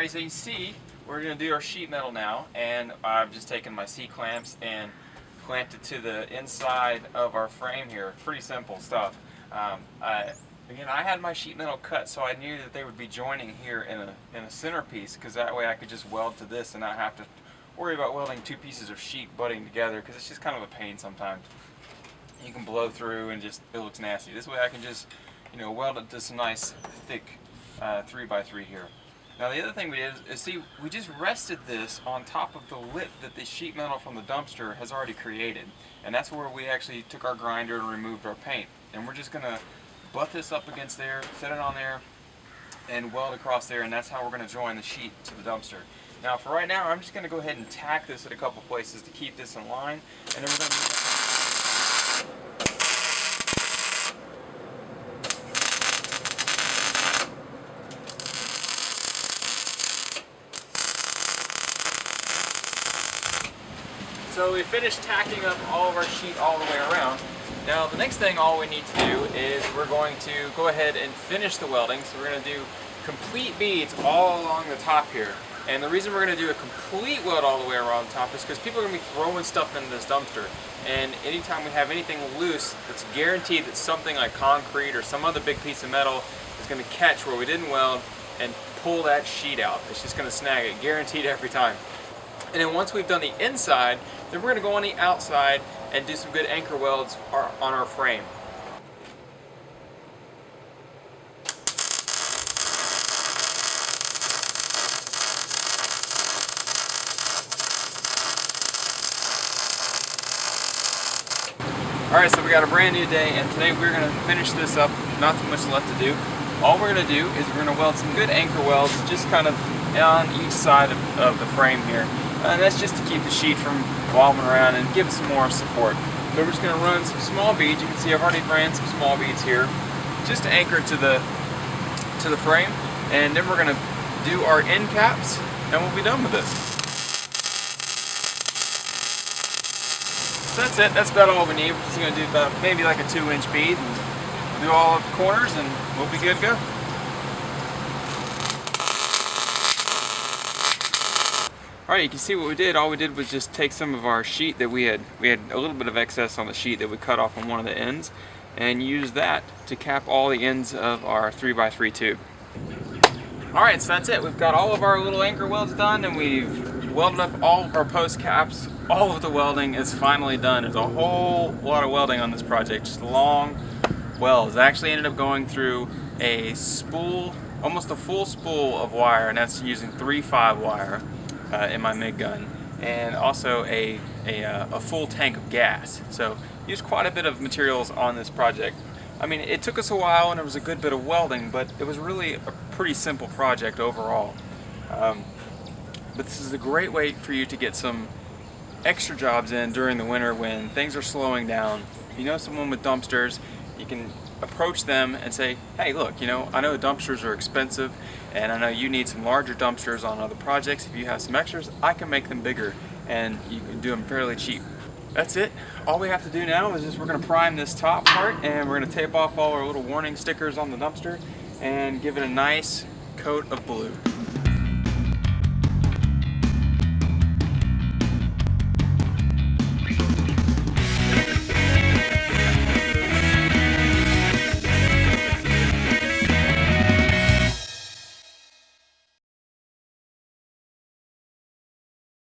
Alright, so you see, we're going to do our sheet metal now, and I've just taken my C-clamps and clamped it to the inside of our frame here. Pretty simple stuff. Again, I had my sheet metal cut, so I knew that they would be joining here in a centerpiece, because that way I could just weld to this and not have to worry about welding two pieces of sheet butting together, because it's just kind of a pain sometimes. You can blow through and just, it looks nasty. This way I can just, weld it to some nice thick 3x3 here. Now the other thing we did is see, we just rested this on top of the lip that the sheet metal from the dumpster has already created. And that's where we actually took our grinder and removed our paint. And we're just going to butt this up against there, set it on there, and weld across there, and that's how we're going to join the sheet to the dumpster. Now for right now, I'm just going to go ahead and tack this at a couple places to keep this in line, and then we're going to So we finished tacking up all of our sheet all the way around. Now the next thing all we need to do is we're going to go ahead and finish the welding. So we're going to do complete beads all along the top here. And the reason we're going to do a complete weld all the way around the top is because people are going to be throwing stuff into this dumpster. And anytime we have anything loose, it's guaranteed that something like concrete or some other big piece of metal is going to catch where we didn't weld and pull that sheet out. It's just going to snag it, guaranteed every time. And then once we've done the inside, then we're going to go on the outside and do some good anchor welds on our frame. Alright, so we got a brand new day, and today we're going to finish this up. Not too much left to do. All we're going to do is we're going to weld some good anchor welds just kind of on each side of the frame here. And that's just to keep the sheet from wobbling around and give some more support. So we're just going to run some small beads. You can see I've already ran some small beads here, just to anchor to the frame. And then we're going to do our end caps, and we'll be done with this. So that's it. That's about all we need. We're just going to do about maybe like a 2-inch bead, and do all of the corners, and we'll be good to go. Alright, you can see what we did. All we did was just take some of our sheet that we had a little bit of excess on the sheet that we cut off on one of the ends, and use that to cap all the ends of our 3x3 tube. Alright, so that's it. We've got all of our little anchor welds done, and we've welded up all of our post caps. All of the welding is finally done. There's a whole lot of welding on this project, just long welds. I actually ended up going through a spool, almost a full spool of wire, and that's using 3/5 wire. In my MIG gun, and also a full tank of gas. So used quite a bit of materials on this project. I mean, it took us a while and it was a good bit of welding, but it was really a pretty simple project overall. But this is a great way for you to get some extra jobs in during the winter when things are slowing down. You know someone with dumpsters, you can approach them and say, hey look, I know dumpsters are expensive, and I know you need some larger dumpsters on other projects. If you have some extras, I can make them bigger, and you can do them fairly cheap. That's it. All we have to do now is just we're going to prime this top part, and we're going to tape off all our little warning stickers on the dumpster and give it a nice coat of blue.